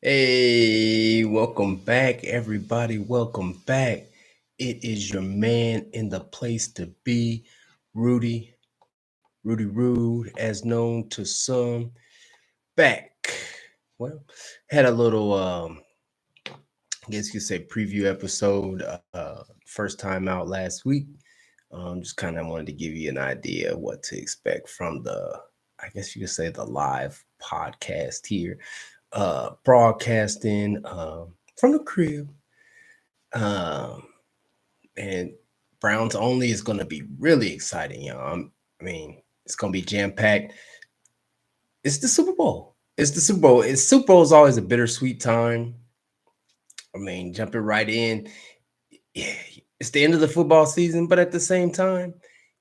Hey, welcome back, everybody. Welcome back. It is your man in the place to be, Rudy Rude, as known to some. Back. Well, had a little, I guess you could say, preview episode. First time out last week. Just kind of wanted to give you an idea of what to expect from I guess you could say, the live podcast here. Broadcasting from the crib. Um, and Browns only is going to be really exciting, y'all. I mean, it's going to be jam packed. It's the Super Bowl. It's the Super Bowl. Super Bowl is always a bittersweet time. I mean, jumping right in, yeah, it's the end of the football season, but at the same time,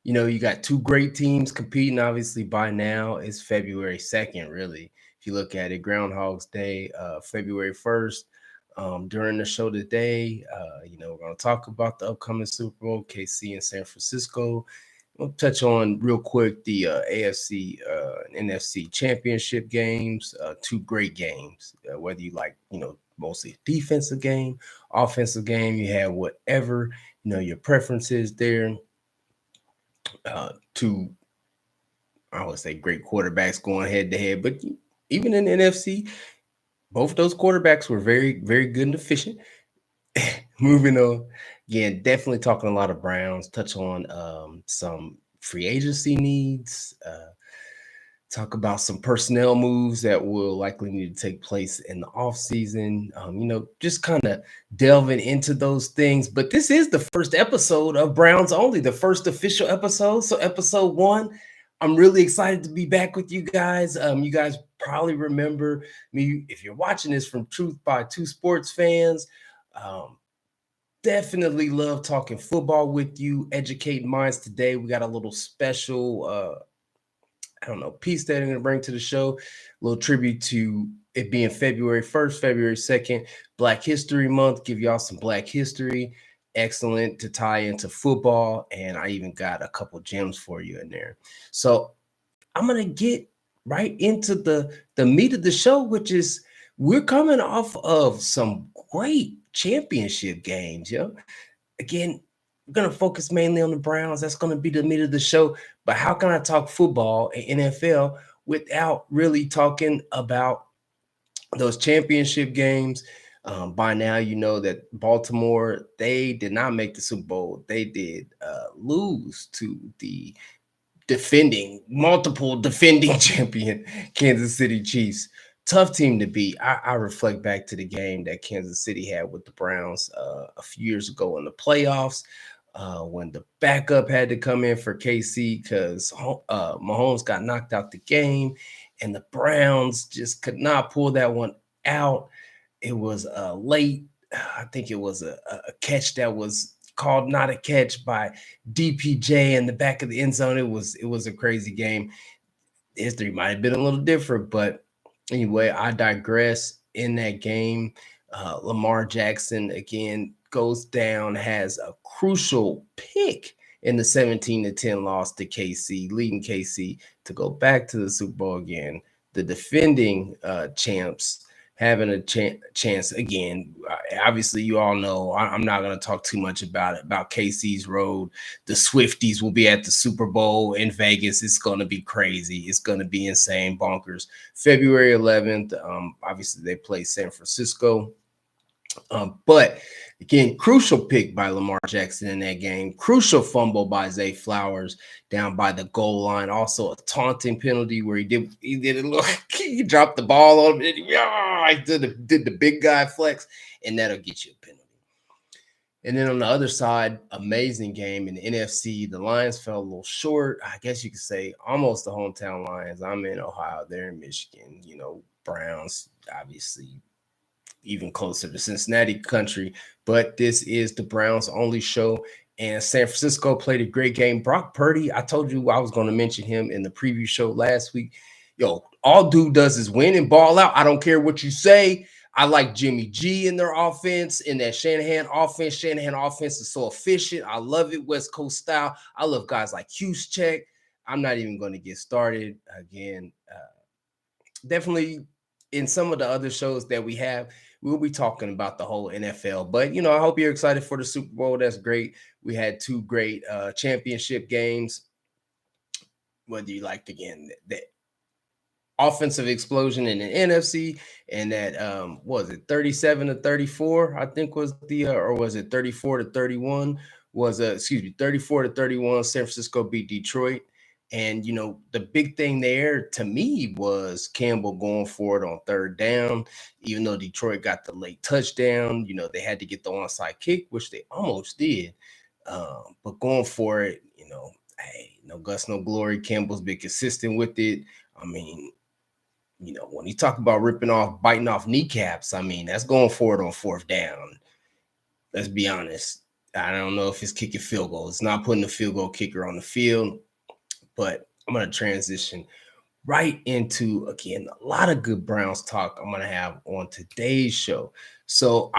you got two great teams competing. Obviously, by now it's February 2nd, really. If you look at it, Groundhog's Day, February 1st. During the show today, we're going to talk about the upcoming Super Bowl, KC and San Francisco. We'll touch on real quick the AFC and NFC championship games, two great games, whether you like, mostly defensive game, offensive game, you have whatever, your preferences there. Two, I would say, great quarterbacks going head to head, but even in the NFC, both those quarterbacks were very, very good and efficient. Moving on. Again, definitely talking a lot of Browns, touch on some free agency needs, talk about some personnel moves that will likely need to take place in the offseason. Just kind of delving into those things. But this is the first episode of Browns Only, the first official episode. So, episode one, I'm really excited to be back with you guys. You guys probably remember me if you're watching this from Truth by Two Sports fans. Um, Definitely love talking football with you, educating minds today. We got a little special I don't know, piece that I'm going to bring to the show. A little tribute to it being February 1st, February 2nd, Black History Month. Give y'all some Black history. Excellent to tie into football. And I even got a couple gems for you in there. So I'm going to get right into the meat of the show, which is we're coming off of some great championship games, yo. Again, we're going to focus mainly on the Browns. That's going to be the meat of the show. But how can I talk football and NFL without really talking about those championship games? By now, you know that Baltimore, they did not make the Super Bowl. They did lose to the multiple defending champion Kansas City Chiefs. Tough team to beat. I reflect back to the game that Kansas City had with the Browns a few years ago in the playoffs, when the backup had to come in for KC because Mahomes got knocked out the game, and the Browns just could not pull that one out. It was late. I think it was a catch that was called not a catch by DPJ in the back of the end zone. It was a crazy game. History might have been a little different, but anyway, I digress. In that game, Lamar Jackson again goes down, has a crucial pick in the 17-10 loss to KC, leading KC to go back to the Super Bowl again. The defending champs having a chance again. Obviously, you all know I'm not going to talk too much about it, about KC's road. The Swifties will be at the Super Bowl in Vegas. It's going to be crazy. It's going to be insane, bonkers. February 11th, obviously, they play San Francisco. But again, crucial pick by Lamar Jackson in that game. Crucial fumble by Zay Flowers down by the goal line. Also a taunting penalty where he did a little, he dropped the ball on him. He did the big guy flex, and that'll get you a penalty. And then on the other side, amazing game in the NFC. The Lions fell a little short. I guess you could say almost the hometown Lions. I'm in Ohio. They're in Michigan. Browns, obviously, even closer to Cincinnati country. But this is the Browns only show. And San Francisco played a great game. Brock Purdy, I told you I was going to mention him in the preview show last week. Yo, all dude does is win and ball out. I don't care what you say. I like Jimmy G in their offense, in that Shanahan offense. Shanahan offense is so efficient. I love it, West Coast style. I love guys like Check. I'm not even going to get started again. Definitely in some of the other shows that we have, we'll be talking about the whole NFL. But I hope you're excited for the Super Bowl. That's great. We had two great championship games. Whether you liked again the offensive explosion in the NFC and that was it 37 to 34, I think was the or was it 34 to 31 was excuse me 34 to 31 San Francisco beat Detroit. And the big thing there to me was Campbell going for it on third down. Even though Detroit got the late touchdown, they had to get the onside kick, which they almost did. But going for it, hey, no guts, no glory. Campbell's been consistent with it. I mean, when you talk about biting off kneecaps, I mean, that's going for it on fourth down. Let's be honest. I don't know if it's kicking field goal. It's not putting the field goal kicker on the field, but I'm going to transition right into, again, a lot of good Browns talk I'm going to have on today's show. So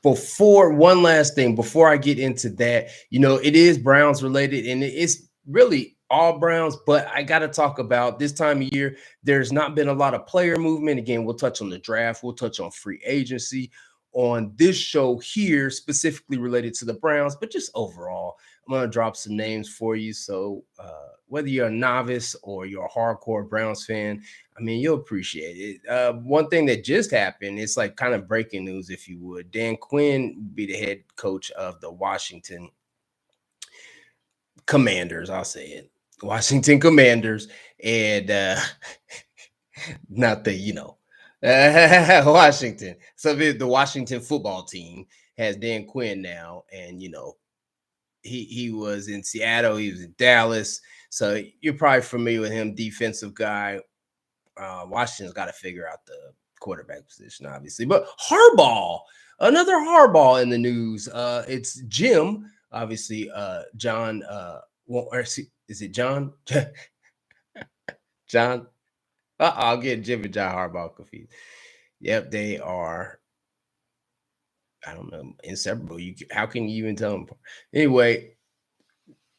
one last thing, before I get into that, it is Browns related and it's really all Browns, but I got to talk about this time of year. There's not been a lot of player movement. Again, we'll touch on the draft. We'll touch on free agency on this show here, specifically related to the Browns, but just overall, I'm going to drop some names for you. So whether you're a novice or you're a hardcore Browns fan, I mean, you'll appreciate it. One thing that just happened, it's like kind of breaking news, if you would. Dan Quinn will be the head coach of the Washington Commanders. I'll say it. Washington Commanders. And not the, Washington. So the Washington football team has Dan Quinn now. And, he was in Seattle. He was in Dallas. So you're probably familiar with him, defensive guy. Washington's got to figure out the quarterback position, obviously. But another Harbaugh in the news. It's Jim, obviously. John. Or is it John? John. I'll get Jim and John Harbaugh confused. Yep, they are. I don't know, inseparable. How can you even tell them? Anyway,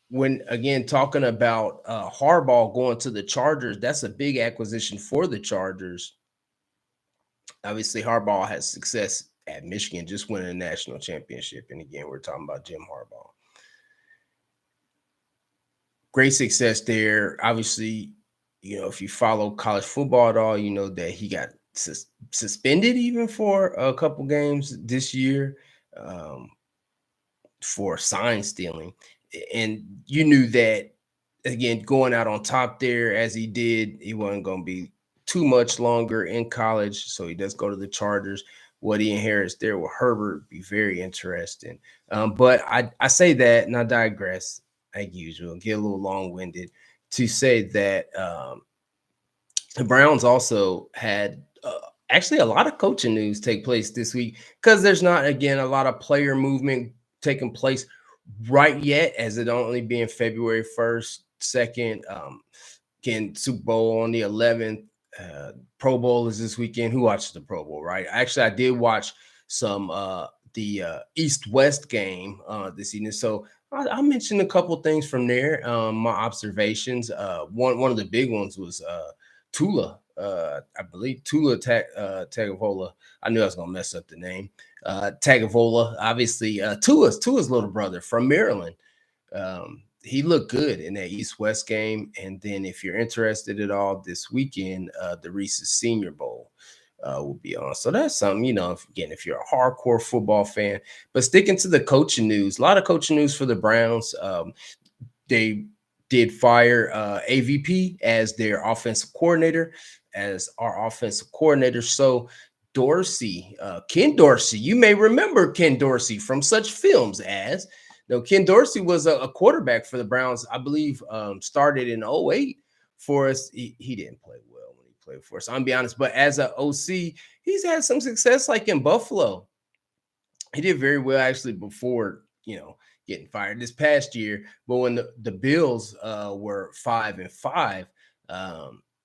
when again talking about Harbaugh going to the Chargers, that's a big acquisition for the Chargers. Obviously, Harbaugh has success at Michigan, just winning a national championship. And again, we're talking about Jim Harbaugh. Great success there. Obviously, if you follow college football at all, you know that he got suspended even for a couple games this year for sign stealing. And you knew that, again, going out on top there as he did, he wasn't going to be too much longer in college. So he does go to the Chargers. What he inherits there with Herbert be very interesting. But I say that, and I digress, like usual, get a little long-winded to say that the Browns also had actually a lot of coaching news take place this week, because there's not, again, a lot of player movement taking place right yet, as it only being February 1st, 2nd. Again, Super Bowl on the 11th. Pro Bowl is this weekend. Who watches the Pro Bowl, right? Actually, I did watch some the East-West game this evening. So I'll mention a couple things from there. My observations. One of the big ones was Tula. I believe Tula Tagovailoa. I knew I was gonna mess up the name. Tagovailoa, obviously, Tua's little brother from Maryland. He looked good in that East-West game. And then if you're interested at all, this weekend, the Reese's Senior Bowl will be on. So that's something, if you're a hardcore football fan. But sticking to the coaching news, a lot of coaching news for the Browns. They did fire AVP as their offensive coordinator, as our offensive coordinator. So Dorsey, Ken Dorsey, you may remember Ken Dorsey from such films as, Ken Dorsey was a quarterback for the Browns, I believe, started in 08 for us. He didn't play well when he played for us, I'm be honest, but as an OC, he's had some success, like in Buffalo. He did very well actually before, getting fired this past year. But when the Bills were 5-5,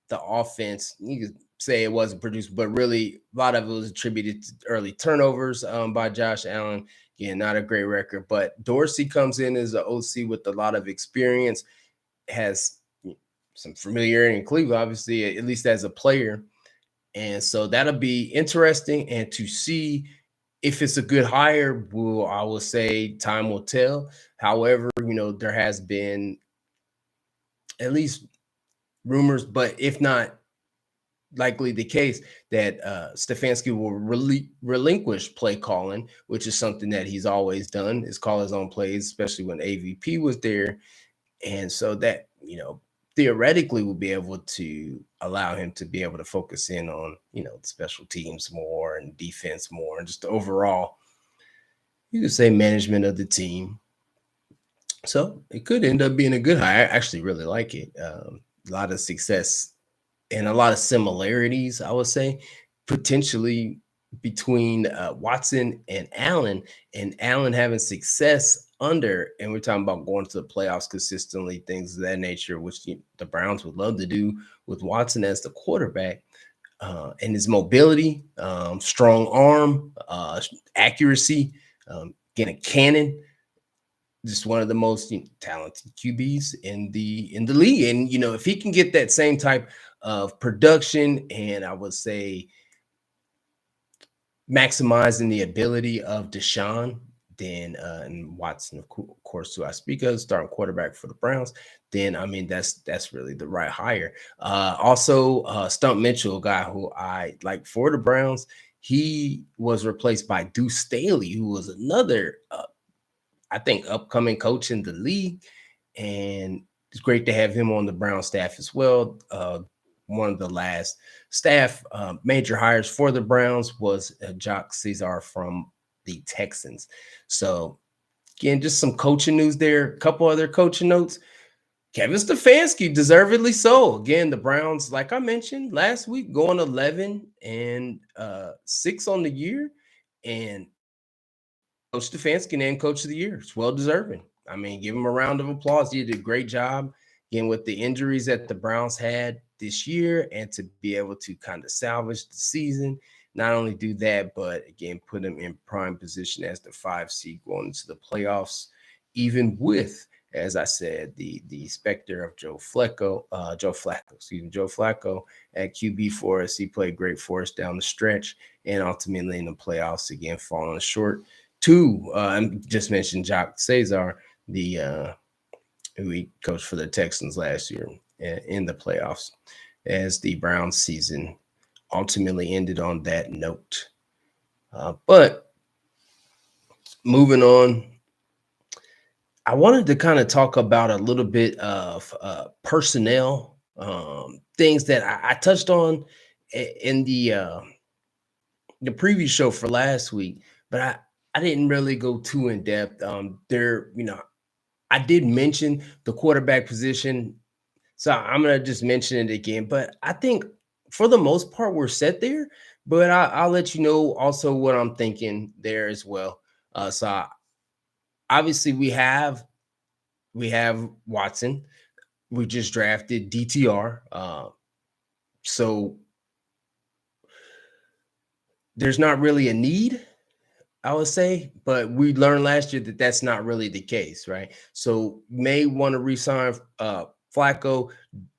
the offense, you could say it wasn't produced, but really a lot of it was attributed to early turnovers by Josh Allen. Again, not a great record, but Dorsey comes in as an OC with a lot of experience, has some familiarity in Cleveland, obviously, at least as a player. And so that'll be interesting. And to see if it's a good hire, will I will say time will tell. However, there has been at least rumors, but if not likely the case, that Stefanski will relinquish play calling, which is something that he's always done, is call his own plays, especially when AVP was there. And so that, theoretically will be able to allow him to be able to focus in on, special teams more and defense more and just the overall, you could say, management of the team. So it could end up being a good hire. I actually really like it. A lot of success and a lot of similarities, I would say, potentially between Watson and Allen having success under, and we're talking about going to the playoffs consistently, things of that nature, which the Browns would love to do with Watson as the quarterback. And his mobility, strong arm, accuracy, getting a cannon, just one of the most talented QBs in the league. And if he can get that same type of production, and I would say maximizing the ability of Deshaun, then and Watson, of course, who I speak of, starting quarterback for the Browns, then I mean that's really the right hire. Also, Stump Mitchell, a guy who I like for the Browns, he was replaced by Deuce Staley, who was another I think upcoming coach in the league, and it's great to have him on the Brown staff as well. One of the last staff major hires for the Browns was Jock Cesar from the Texans. So again, just some coaching news there. A couple other coaching notes. Kevin Stefanski, deservedly so. Again, the Browns, like I mentioned last week, going 11 and 6 on the year, and Coach Stefanski named Coach of the Year. It's well deserving. I mean, give him a round of applause. He did a great job, again, with the injuries that the Browns had this year, and to be able to kind of salvage the season. Not only do that, but again, put him in prime position as the 5 seed going into the playoffs, even with, as I said, the specter of Joe Flacco at QB for us. He played great for us down the stretch, and ultimately in the playoffs, again, falling short. Two, I just mentioned Jock Cesar, the who he coached for the Texans last year in the playoffs, as the Browns season ultimately ended on that note. But moving on, I wanted to kind of talk about a little bit of personnel, things that I touched on in the previous show for last week, but I didn't really go too in depth. I did mention the quarterback position, so I'm gonna just mention it again. But I think for the most part we're set there. But I'll let you know also what I'm thinking there as well. Obviously we have Watson. We just drafted DTR. So there's not really a need, I would say, but we learned last year that that's not really the case, right? So may want to resign Flacco,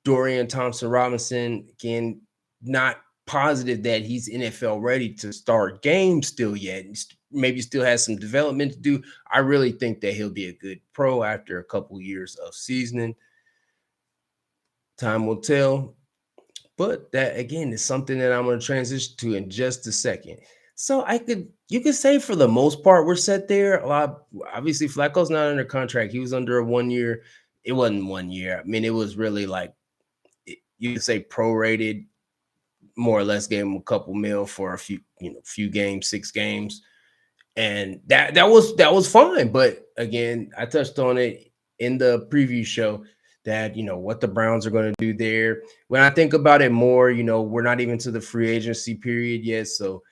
Dorian Thompson Robinson. Again, not positive that he's NFL ready to start games still yet. Maybe still has some development to do. I really think that he'll be a good pro after a couple years of seasoning. Time will tell. But that again is something that I'm going to transition to in just a second. So you could say for the most part we're set there. Obviously Flacco's not under contract. He was under a 1 year. It wasn't 1 year. I mean, it was really like you could say prorated, more or less. Gave him a couple mil for a few games, 6 games, and that was fine. But again, I touched on it in the preview show that what the Browns are going to do there. When I think about it more, we're not even to the free agency period yet, so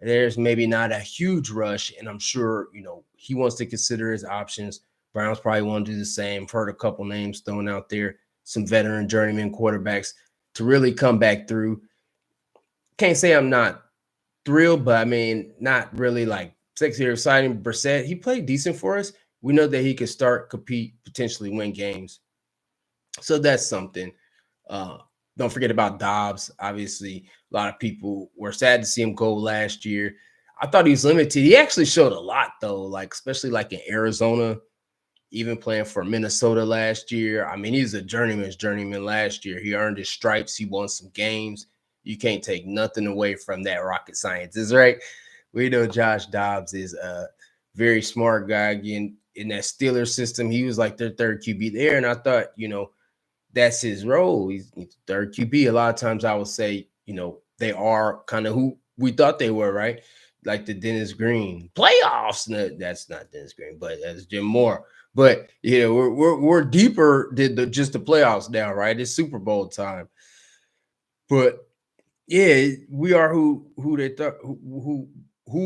there's maybe not a huge rush. And I'm sure he wants to consider his options. Browns probably want to do the same. I've heard a couple names thrown out there, some veteran journeyman quarterbacks to really come back through. Can't say I'm not thrilled, but I mean, not really like sexy or exciting. Brissett, he played decent for us. We know that he could start, compete, potentially win games. So that's something. Don't forget about Dobbs. Obviously, a lot of people were sad to see him go last year. I thought he was limited. He actually showed a lot though, like especially like in Arizona, even playing for Minnesota last year. I mean, he's a journeyman's journeyman last year. He earned his stripes. He won some games. You can't take nothing away from that rocket science, is right. We know Josh Dobbs is a very smart guy. Again, in that Steelers system, he was like their third QB there, and I thought, that's his role. He's third QB. A lot of times I would say, they are kind of who we thought they were, right? Like the Dennis Green playoffs. No, that's not Dennis Green, but that's Jim Moore. But we're deeper than just the playoffs now, right? It's Super Bowl time. But yeah, we are who they thought who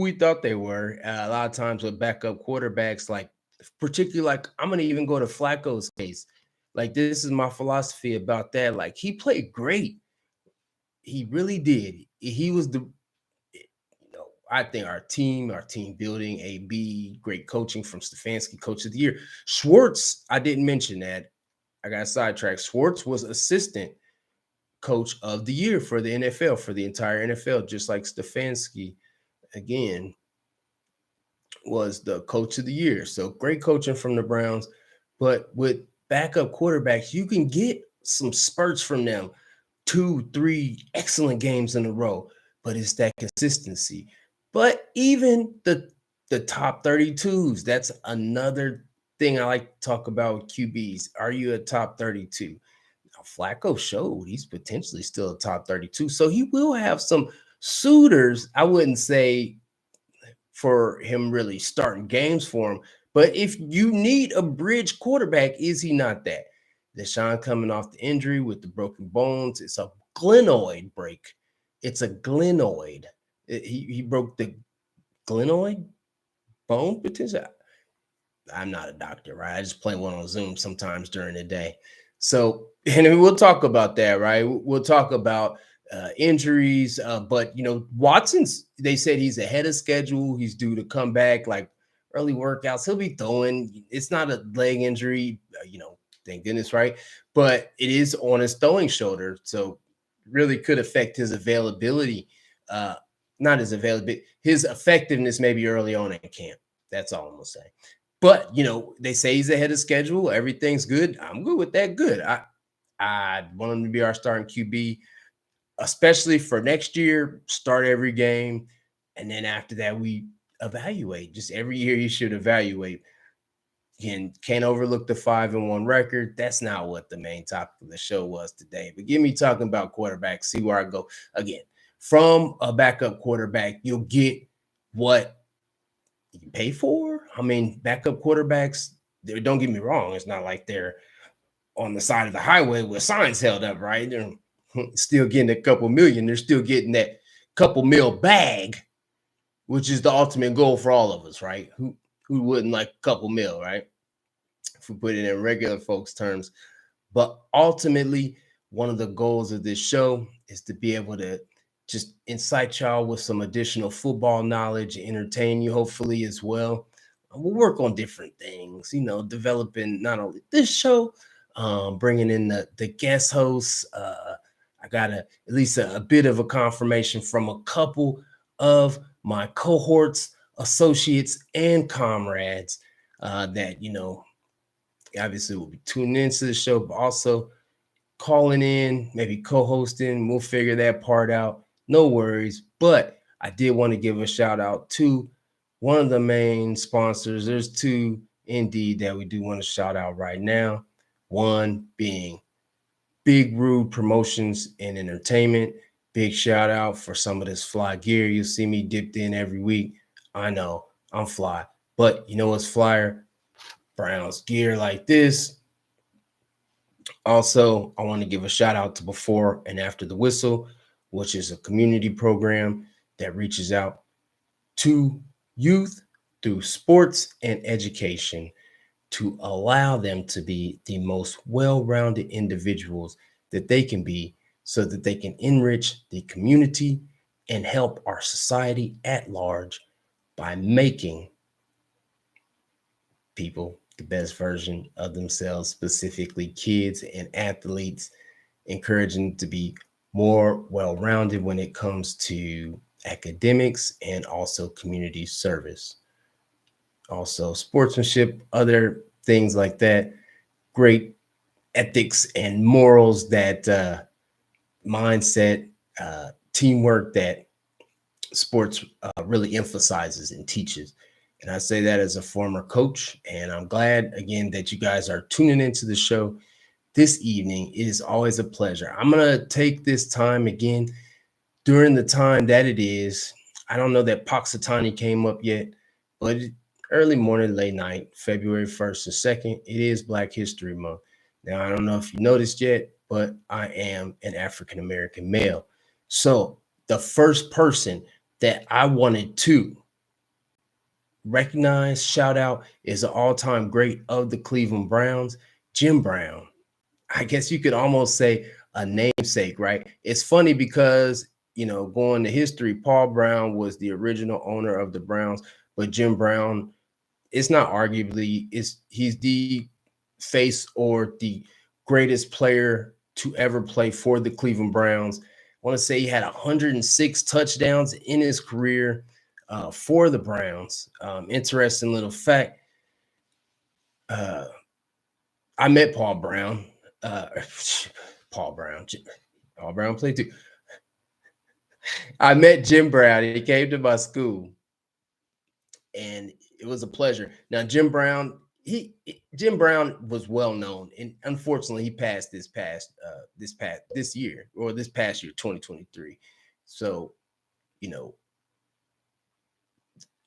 we thought they were. A lot of times with backup quarterbacks, like particularly like I'm gonna even go to Flacco's case. Like this is my philosophy about that. Like he played great. He really did. He was I think our team building, AB, great coaching from Stefanski, coach of the year. Schwartz, I didn't mention that. I got sidetracked. Schwartz was assistant coach of the year for the NFL, for the entire NFL, just like Stefanski, again, was the coach of the year. So great coaching from the Browns. But with backup quarterbacks, you can get some spurts from them, 2, 3 excellent games in a row, but it's that consistency. But even the top 32s, that's another thing I like to talk about with QBs. Are you a top 32? Now, Flacco showed he's potentially still a top 32. So he will have some suitors. I wouldn't say for him really starting games for him. But if you need a bridge quarterback, is he not that? Deshaun coming off the injury with the broken bones. It's a glenoid break. It's a glenoid. He broke the glenoid bone potential. I'm not a doctor, right? I just play one on Zoom sometimes during the day. So, and we'll talk about that, right? We'll talk about injuries, but Watson's. They said he's ahead of schedule. He's due to come back, like early workouts. He'll be throwing. It's not a leg injury, thank goodness, right? But it is on his throwing shoulder, so really could affect his availability. Uh, Not his availability, his effectiveness maybe early on in camp. That's all I'm gonna say. But they say he's ahead of schedule. Everything's good. I'm good with that. Good. I want him to be our starting QB, especially for next year. Start every game, and then after that, we evaluate. Just every year, you should evaluate. Again, can't overlook the 5-1 record. That's not what the main topic of the show was today. But give me talking about quarterbacks. See where I go. Again, from a backup quarterback, you'll get what you pay for. I mean, backup quarterbacks, don't get me wrong, it's not like they're on the side of the highway with signs held up, right? They're still getting a couple million. They're still getting that couple mil bag, which is the ultimate goal for all of us, right? Who wouldn't like a couple mil, right? If we put it in regular folks' terms. But ultimately, one of the goals of this show is to be able to just incite y'all with some additional football knowledge, entertain you, hopefully, as well. We'll work on different things, developing not only this show, bringing in the guest hosts. I got at least a bit of a confirmation from a couple of my cohorts, associates, and comrades that, obviously will be tuning into the show, but also calling in, maybe co-hosting. We'll figure that part out. No worries. But I did want to give a shout out to one of the main sponsors. There's two indeed that we do want to shout out right now. One being Big Rude Promotions and Entertainment. Big shout out for some of this fly gear. You'll see me dipped in every week. I know I'm fly, but you know what's flyer? Browns gear like this. Also, I want to give a shout out to Before and After the Whistle, which is a community program that reaches out to youth through sports and education to allow them to be the most well-rounded individuals that they can be so that they can enrich the community and help our society at large by making people the best version of themselves, specifically kids and athletes. encouraging to be more well-rounded when it comes to academics and also community service, also sportsmanship, other things like that. Great ethics and morals, that mindset, teamwork that sports really emphasizes and teaches. And I say that as a former coach. And I'm glad again that you guys are tuning into the show this evening. It is always a pleasure. I'm going to take this time again during the time that it is. I don't know that Poxitani came up yet, but early morning, late night, February 1st and 2nd, it is Black History Month. Now, I don't know if you noticed yet, but I am an African American male. So the first person that I wanted to recognize, shout out, is an all-time great of the Cleveland Browns, Jim Brown. I guess you could almost say a namesake, right? It's funny because, going to history, Paul Brown was the original owner of the Browns, but Jim Brown, it's not arguably, he's the face or the greatest player to ever play for the Cleveland Browns. I want to say he had 106 touchdowns in his career for the Browns. Interesting little fact. Uh, I met Paul Brown. Uh, Paul Brown. Paul Brown played too. I met Jim Brown. He came to my school, and it was a pleasure. Now, Jim Brown was well known, and unfortunately, he passed this year, or this past year, 2023. So, you know,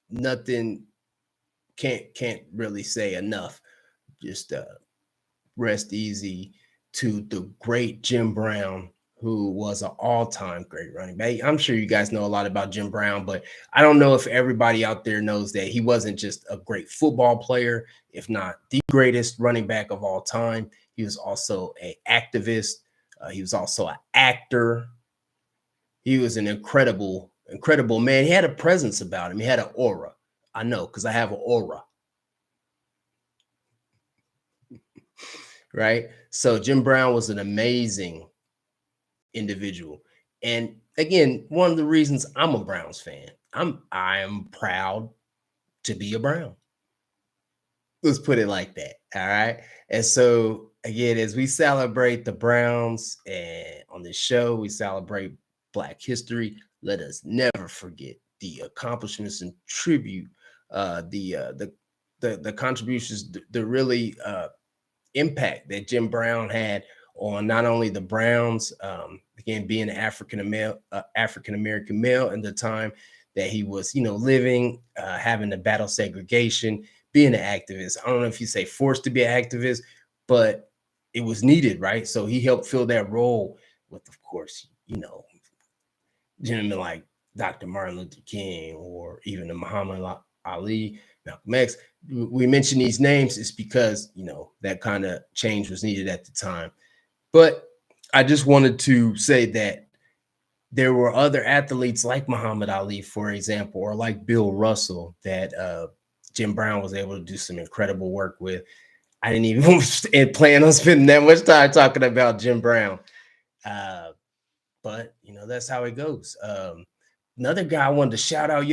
nothing, can't really say enough. Just rest easy to the great Jim Brown, who was an all-time great running back. I'm sure you guys know a lot about Jim Brown, but I don't know if everybody out there knows that he wasn't just a great football player, if not the greatest running back of all time. He was also an activist. He was also an actor. He was an incredible man. He had a presence about him. He had an aura. I know, because I have an aura. Right? So Jim Brown was an amazing individual. And again, one of the reasons I'm a Browns fan, I'm proud to be a Brown. Let's put it like that. All right. And so again, as we celebrate the Browns and on this show, we celebrate Black history. Let us never forget the accomplishments and tribute, the contributions, the really impact that Jim Brown had on not only the Browns, again, being an African American male in the time that he was, living, having to battle segregation, being an activist. I don't know if you say forced to be an activist, but it was needed, right? So he helped fill that role with, of course, gentlemen like Dr. Martin Luther King, or even the Muhammad Ali, Malcolm X. We mention these names is because, that kind of change was needed at the time. But I just wanted to say that there were other athletes like Muhammad Ali, for example, or like Bill Russell, that Jim Brown was able to do some incredible work with. I didn't even plan on spending that much time talking about Jim Brown. But that's how it goes. Another guy I wanted to shout out,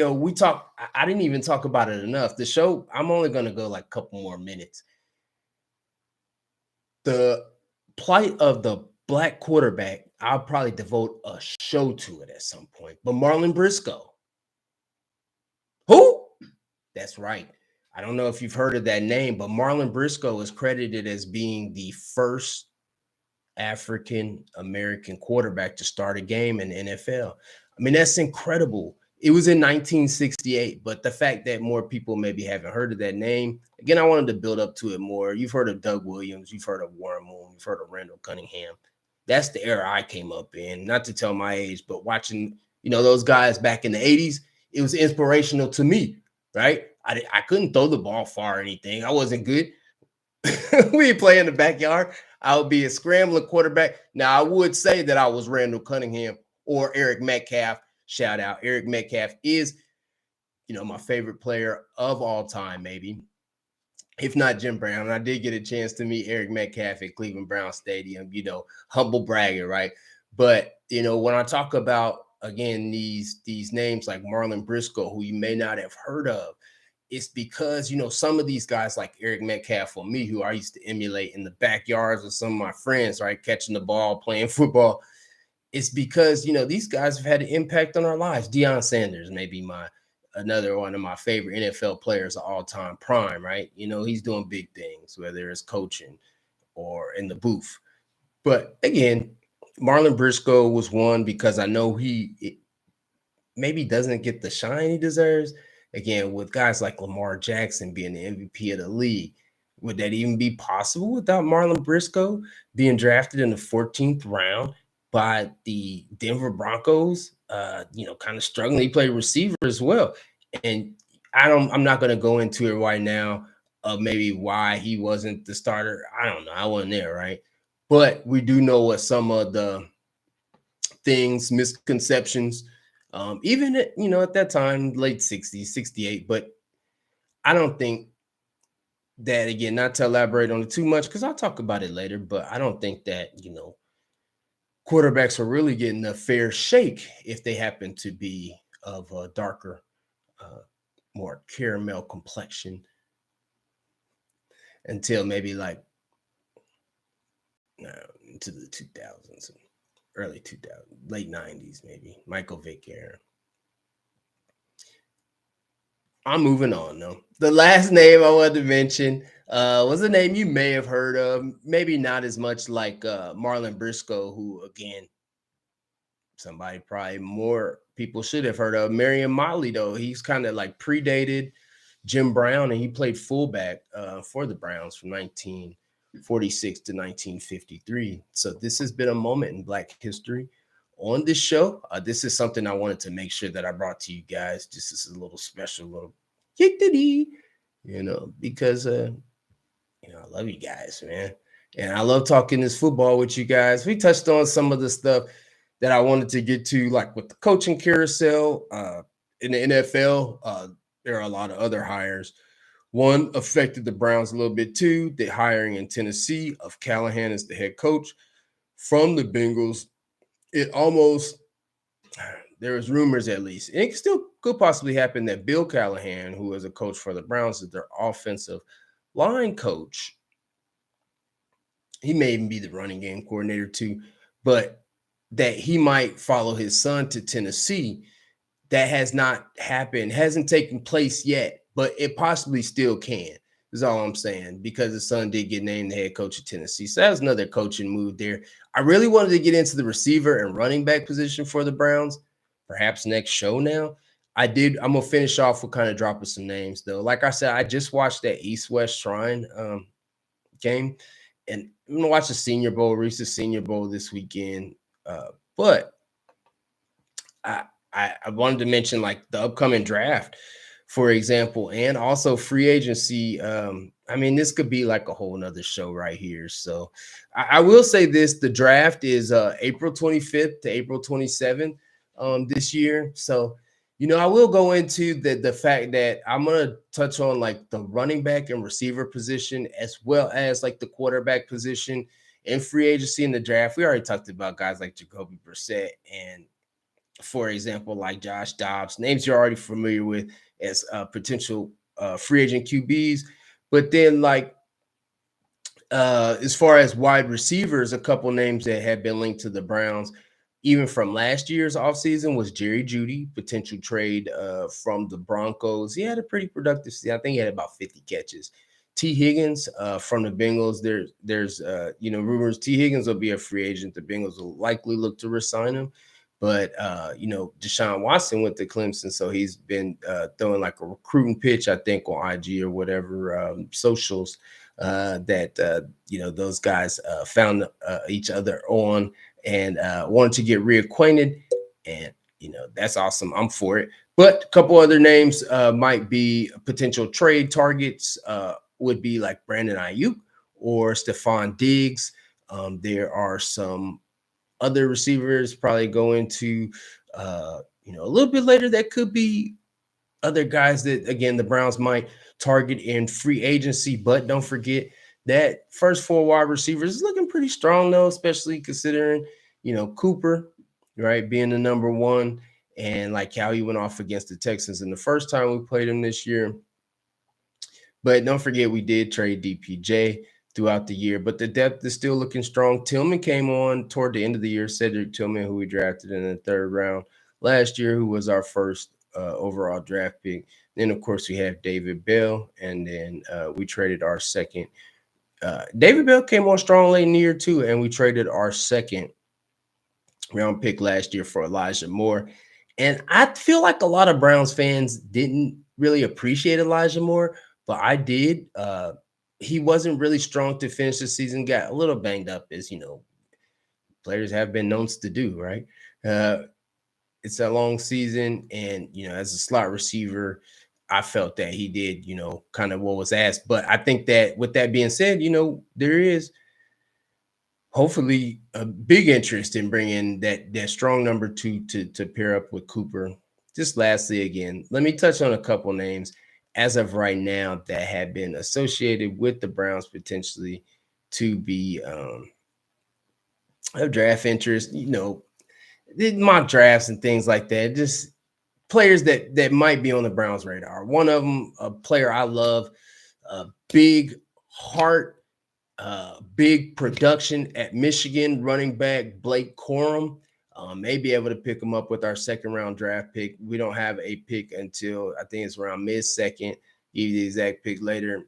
I didn't even talk about it enough. The show, I'm only going to go like a couple more minutes. The plight of the Black quarterback, I'll probably devote a show to it at some point. But Marlon Briscoe, who? That's right. I don't know if you've heard of that name, but Marlon Briscoe is credited as being the first African American quarterback to start a game in the NFL. I mean, that's incredible. It was in 1968, but the fact that more people maybe haven't heard of that name, again, I wanted to build up to it more. You've heard of Doug Williams, you've heard of Warren Moon, you've heard of Randall Cunningham. That's the era I came up in. Not to tell my age, but watching, those guys back in the 80s, it was inspirational to me, right? I couldn't throw the ball far or anything. I wasn't good. We play in the backyard. I would be a scrambling quarterback. Now, I would say that I was Randall Cunningham or Eric Metcalf. Shout out. Eric Metcalf is, my favorite player of all time, maybe. if not Jim Brown. I did get a chance to meet Eric Metcalf at Cleveland Brown Stadium, humble bragging, right? But when I talk about again these names like Marlon Briscoe, who you may not have heard of, it's because some of these guys like Eric Metcalf for me, who I used to emulate in the backyards with some of my friends, right, catching the ball, playing football. It's because these guys have had an impact on our lives. Deion Sanders may be my another one of my favorite NFL players of all time, prime, right? He's doing big things, whether it's coaching or in the booth. But again, Marlon Briscoe was one because I know he maybe doesn't get the shine he deserves. Again, with guys like Lamar Jackson being the MVP of the league, would that even be possible without Marlon Briscoe being drafted in the 14th round by the Denver Broncos? Kind of struggling. He played receiver as well. And I'm not going to go into it right now of maybe why he wasn't the starter. I don't know. I wasn't there, right? But we do know what some of the things, misconceptions, even at that time, late 60s, 68. But I don't think that, again, not to elaborate on it too much, because I'll talk about it later, but I don't think that, quarterbacks are really getting a fair shake if they happen to be of a darker, uh, more caramel complexion until maybe like into the 2000s, early 2000s, late 90s, maybe Michael Vick era. I'm moving on though. The last name I wanted to mention was a name you may have heard of, maybe not as much like Marlon Briscoe, who again, somebody probably more people should have heard of. Marion Motley, though, he's kind of like predated Jim Brown, and he played fullback for the Browns from 1946 to 1953. So this has been a moment in Black history on this show. This is something I wanted to make sure that I brought to you guys. Just as a little special, little because I love you guys, man. And I love talking this football with you guys. We touched on some of the stuff that I wanted to get to, like with the coaching carousel in the NFL. There are a lot of other hires. One affected the Browns a little bit too. The hiring in Tennessee of Callahan as the head coach from the Bengals. It almost, there was rumors at least, and it still could possibly happen that Bill Callahan, who is a coach for the Browns, is their offensive line coach. He may even be the running game coordinator too, but that he might follow his son to Tennessee. That has not happened, hasn't taken place yet, but it possibly still can. Is all I'm saying, because his son did get named the head coach of Tennessee. So that was another coaching move there. I really wanted to get into the receiver and running back position for the Browns, perhaps next show now. I did. I'm gonna finish off with kind of dropping some names though. Like I said, I just watched that East West Shrine game, and I'm gonna watch the Senior Bowl, Reese's Senior Bowl this weekend. But I, I wanted to mention like the upcoming draft, for example, and also free agency. I mean, this could be like a whole nother show right here. So I will say this: the draft is April 25th to April 27th this year. So I will go into the fact that I'm gonna touch on like the running back and receiver position, as well as like the quarterback position in free agency in the draft. We already talked about guys like Jacoby Brissett and, for example, like Josh Dobbs, names you're already familiar with as potential free agent QBs. But then, like, as far as wide receivers, a couple names that have been linked to the Browns, even from last year's offseason, was Jerry Jeudy, potential trade from the Broncos. He had a pretty productive season. I think he had about 50 catches. T. Higgins from the Bengals. There's rumors T. Higgins will be a free agent. The Bengals will likely look to resign him. But Deshaun Watson went to Clemson, so he's been throwing like a recruiting pitch, I think, on IG or whatever socials that those guys found each other on and wanted to get reacquainted, and that's awesome. I'm for it. But a couple other names might be potential trade targets. Would be like Brandon Ayuk or Stephon Diggs. There are some other receivers probably going to a little bit later that could be other guys that again the Browns might target in free agency, but don't forget that first four wide receivers is looking pretty strong though, especially considering Cooper, right, being the number one, and like how he went off against the Texans in the first time we played him this year. But don't forget, we did trade DPJ throughout the year, but the depth is still looking strong. Tillman came on toward the end of the year. Cedric Tillman, who we drafted in the third round last year, who was our first overall draft pick. Then, of course, we have David Bell, and then we traded our second. David Bell came on strong late in the year, too, and we traded our second round pick last year for Elijah Moore. And I feel like a lot of Browns fans didn't really appreciate Elijah Moore, but I did. He wasn't really strong to finish the season, got a little banged up, as players have been known to do, right? Uh, it's a long season, and as a slot receiver, I felt that he did, kind of what was asked. But I think that with that being said, there is hopefully a big interest in bringing that strong number two to pair up with Cooper. Just lastly, again, let me touch on a couple names as of right now that have been associated with the Browns potentially to be of draft interest. Mock drafts and things like that. Just players that might be on the Browns radar. One of them, a player I love, a big heart, big production at Michigan, running back Blake Corum. May be able to pick him up with our second round draft pick. We don't have a pick until I think it's around mid-second. Give you the exact pick later.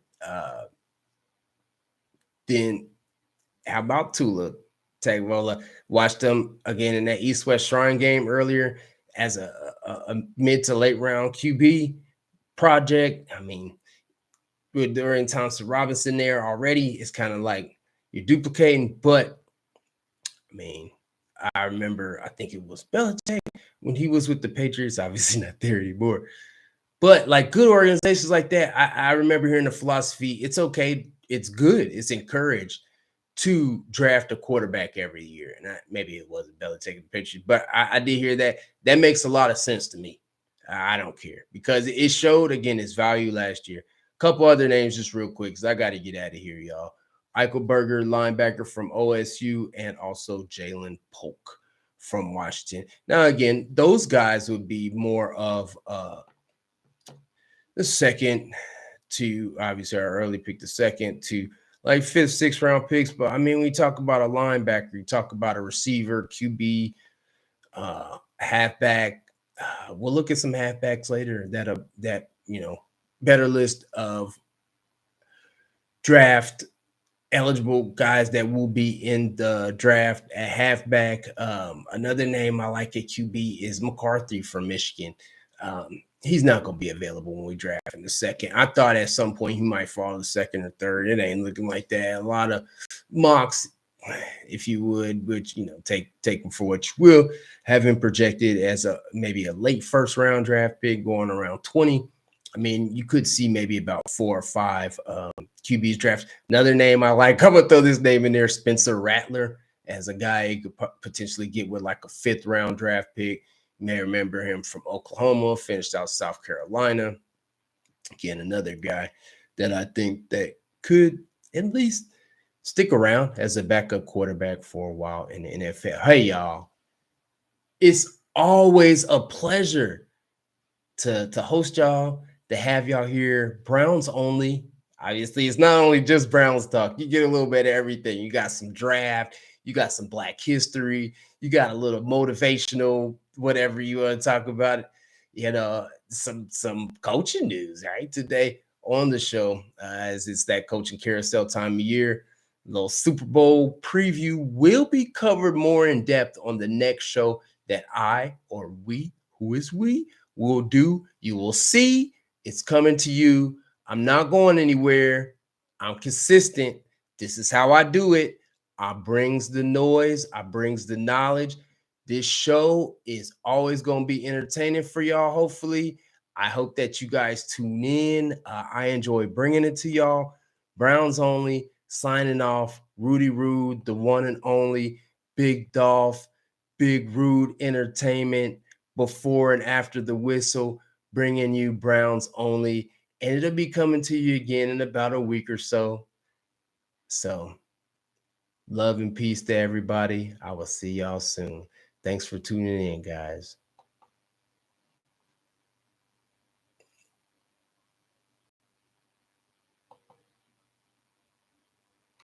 Then how about Tula Tagovailoa? Watched them again in that East-West Shrine game earlier as a mid to late round QB project. I mean, with during Thompson Robinson there already, it's kind of like you're duplicating. But I mean, I remember, I think it was Belichick when he was with the Patriots, obviously not there anymore. But like good organizations like that, I remember hearing the philosophy, it's okay, it's good, it's encouraged to draft a quarterback every year. And maybe it wasn't Belichick the Patriots, but I did hear that. That makes a lot of sense to me. I don't care because it showed again its value last year. A couple other names just real quick because I got to get out of here, y'all. Eichelberger, linebacker from OSU, and also Jalen Polk from Washington. Now, again, those guys would be more of the second to obviously our early pick, the second to like fifth, sixth round picks. But I mean, we talk about a linebacker, you talk about a receiver, QB, halfback. We'll look at some halfbacks later that better list of draft eligible guys that will be in the draft at halfback. Another name I like at QB is McCarthy from Michigan. He's not going to be available when we draft in the second. I thought at some point he might fall in the second or third. It ain't looking like that. A lot of mocks, if you would, which take him for what you will, have him projected as maybe a late first round draft pick going around 20. I mean, you could see maybe about 4 or 5 QBs drafts. Another name I like, I'm gonna throw this name in there, Spencer Rattler, as a guy you could potentially get with like a 5th round draft pick. You may remember him from Oklahoma, finished out South Carolina. Again, another guy that I think that could at least stick around as a backup quarterback for a while in the NFL. Hey, y'all, it's always a pleasure to host y'all, to have y'all here. Browns only. Obviously, it's not only just Browns talk. You get a little bit of everything. You got some draft, you got some Black history, you got a little motivational, whatever you want to talk about. Some coaching news, right? Today on the show, as it's that coaching carousel time of year. A little Super Bowl preview will be covered more in depth on the next show that I or we, who is we, will do. You will see it's coming to you. I'm not going anywhere. I'm consistent. This is how I do it. I brings the noise. I brings the knowledge. This show is always going to be entertaining for y'all, hopefully. I hope that you guys tune in. I enjoy bringing it to y'all. Browns only, signing off. Rudy Rude, the one and only Big Dolph, Big Rude Entertainment, before and after the whistle. bringing you Browns only, and it'll be coming to you again in about a week or so. So, love and peace to everybody. I will see y'all soon. Thanks for tuning in, guys.